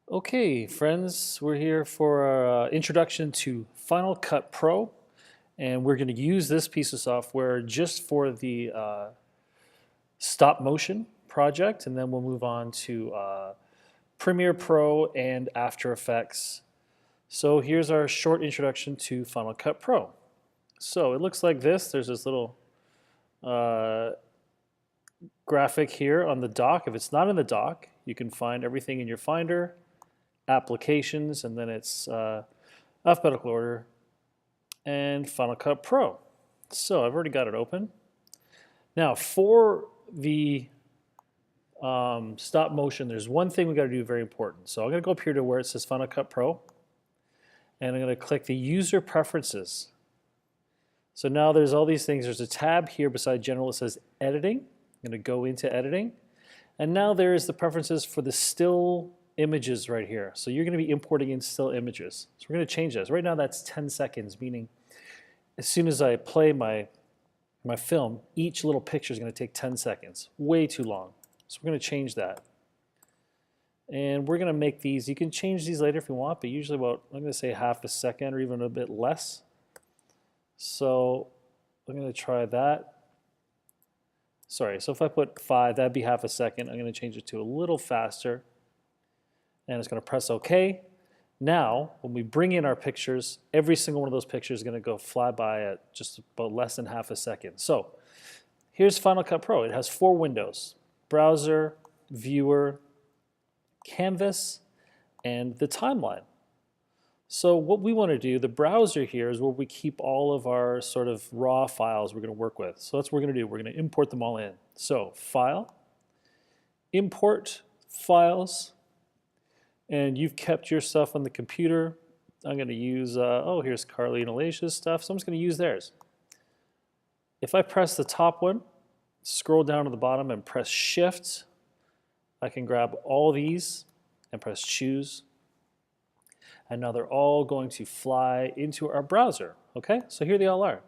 Okay, friends, we're here for our introduction to Final Cut Pro, and we're going to use this piece of software just for the stop motion project, and then we'll move on to Premiere Pro and After Effects. So here's our short introduction to Final Cut Pro. So it looks like this. There's this little uh, graphic here on the dock. If it's not in the dock, you can find everything in your Finder, Applications, and then it's alphabetical order, and Final Cut Pro. So I've already got it open. Now for the stop motion, there's one thing we got to do very important. So I'm going to go up here to where it says Final Cut Pro, and I'm going to click the User Preferences. So now there's all these things. There's a tab here beside General that says Editing. I'm going to go into Editing. And now there's the preferences for the still images right here. So you're going to be importing in still images. So we're going to change this. Right now that's 10 seconds, meaning as soon as I play my film, each little picture is going to take 10 seconds. Way too long. So we're going to change that. And we're going to make these, you can change these later if you want, but usually about, I'm going to say half a second or even a bit less. So I'm going to try that. Sorry, so if I put 5, that'd be half a second. I'm going to change it to a little faster. And it's going to press OK. Now, when we bring in our pictures, every single one of those pictures is going to go fly by at just about less than half a second. So here's Final Cut Pro. It has 4 windows: Browser, Viewer, Canvas, and the timeline. So what we want to do, the browser here is where we keep all of our sort of raw files we're going to work with. So that's what we're going to do. We're going to import them all in. So File, Import Files, and you've kept your stuff on the computer. I'm going to use, oh, here's Carly and Alicia's stuff, so I'm just going to use theirs. If I press the top one, scroll down to the bottom and press Shift, I can grab all these and press Choose. And now they're all going to fly into our browser. Okay, so here they all are.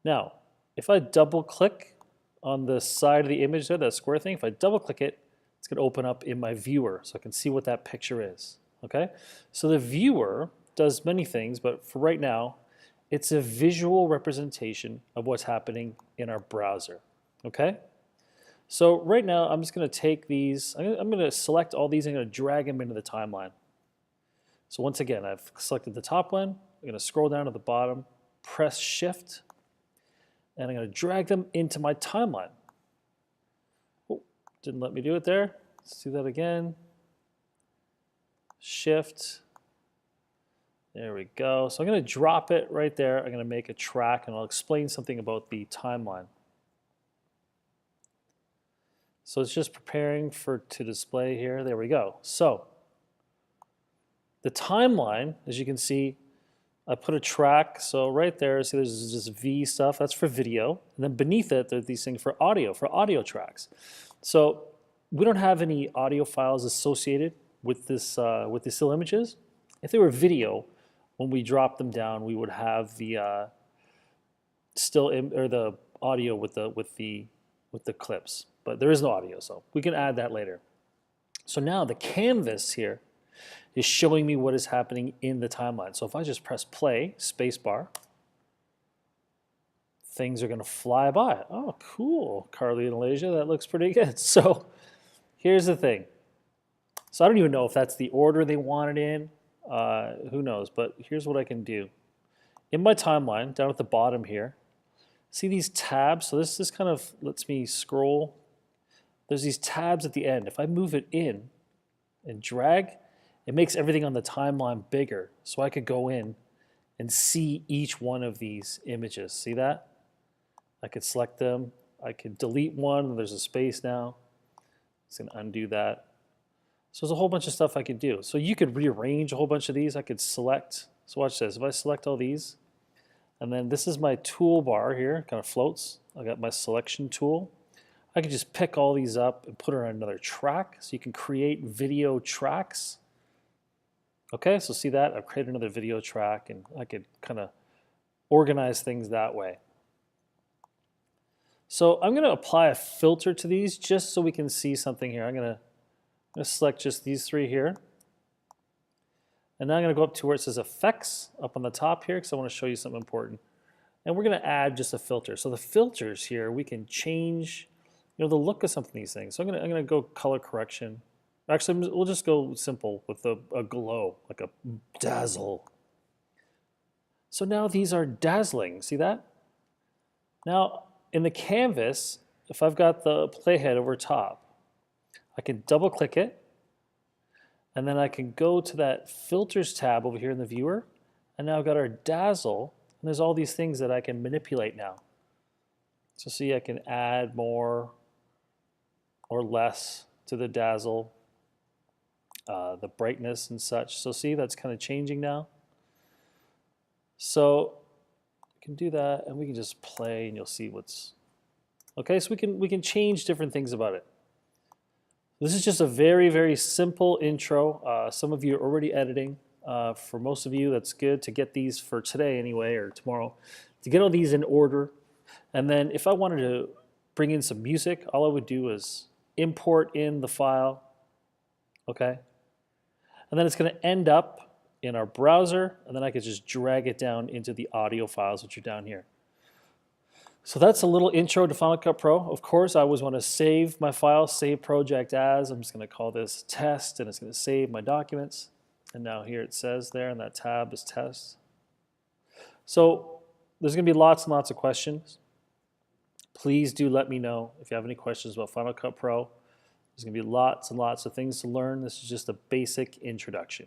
Now, if I double click on the side of the image there, that square thing, if I double click it, it's going to open up in my viewer so I can see what that picture is. Okay, so the viewer does many things, but for right now, it's a visual representation of what's happening in our browser. Okay, so right now I'm just going to take these, I'm going to select all these and I'm going to drag them into the timeline. So once again, I've selected the top one. I'm going to scroll down to the bottom, press Shift, and I'm going to drag them into my timeline. Oh, didn't let me do it there. Let's do that again. Shift. There we go. So I'm going to drop it right there. I'm going to make a track, and I'll explain something about the timeline. So it's just preparing to display here. There we go. So the timeline, as you can see, I put a track. So right there, see there's this V stuff. That's for video. And then beneath it, there's these things for audio tracks. So we don't have any audio files associated with this still images. If they were video, when we drop them down, we would have the or the audio with the clips. But there is no audio, so we can add that later. So now the canvas here is showing me what is happening in the timeline. So if I just press play, spacebar, things are going to fly by. Oh, cool, Carly and Alicia, that looks pretty good. So here's the thing. So I don't even know if that's the order they want it in. Who knows? But here's what I can do. In my timeline, down at the bottom here, see these tabs? So this kind of lets me scroll. There's these tabs at the end. If I move it in and drag, it makes everything on the timeline bigger. So I could go in and see each one of these images. See that? I could select them. I could delete one. There's a space now. It's going to undo that. So there's a whole bunch of stuff I could do. So you could rearrange a whole bunch of these. I could select. So watch this. If I select all these, and then this is my toolbar here, kind of floats. I got my selection tool. I could just pick all these up and put it on another track. So you can create video tracks. Okay, so see that? I've created another video track, and I could kind of organize things that way. So I'm going to apply a filter to these just so we can see something here. I'm going to select just these 3 here. And now I'm going to go up to where it says Effects up on the top here because I want to show you something important. And we're going to add just a filter. So the filters here, we can change the look of some of these things. So I'm going to go color correction. Actually, we'll just go simple with a glow, like a dazzle. So now these are dazzling. See that? Now in the canvas, if I've got the playhead over top, I can double click it. And then I can go to that filters tab over here in the viewer. And now I've got our dazzle. And there's all these things that I can manipulate now. So see, I can add more or less to the dazzle, the brightness and such. So see, that's kind of changing now. So we can do that, and we can just play, and you'll see what's okay. So we can change different things about it. This is just a very, very simple intro. Some of you are already editing. For most of you, that's good to get these for today anyway, or tomorrow, to get all these in order. And then if I wanted to bring in some music, all I would do is import in the file, okay? And then it's going to end up in our browser, and then I could just drag it down into the audio files, which are down here. So that's a little intro to Final Cut Pro. Of course, I always want to save my file, save project as. I'm just going to call this test, and it's going to save my documents. And now here it says there, and that tab is test. So there's going to be lots and lots of questions. Please do let me know if you have any questions about Final Cut Pro. There's going to be lots and lots of things to learn. This is just a basic introduction.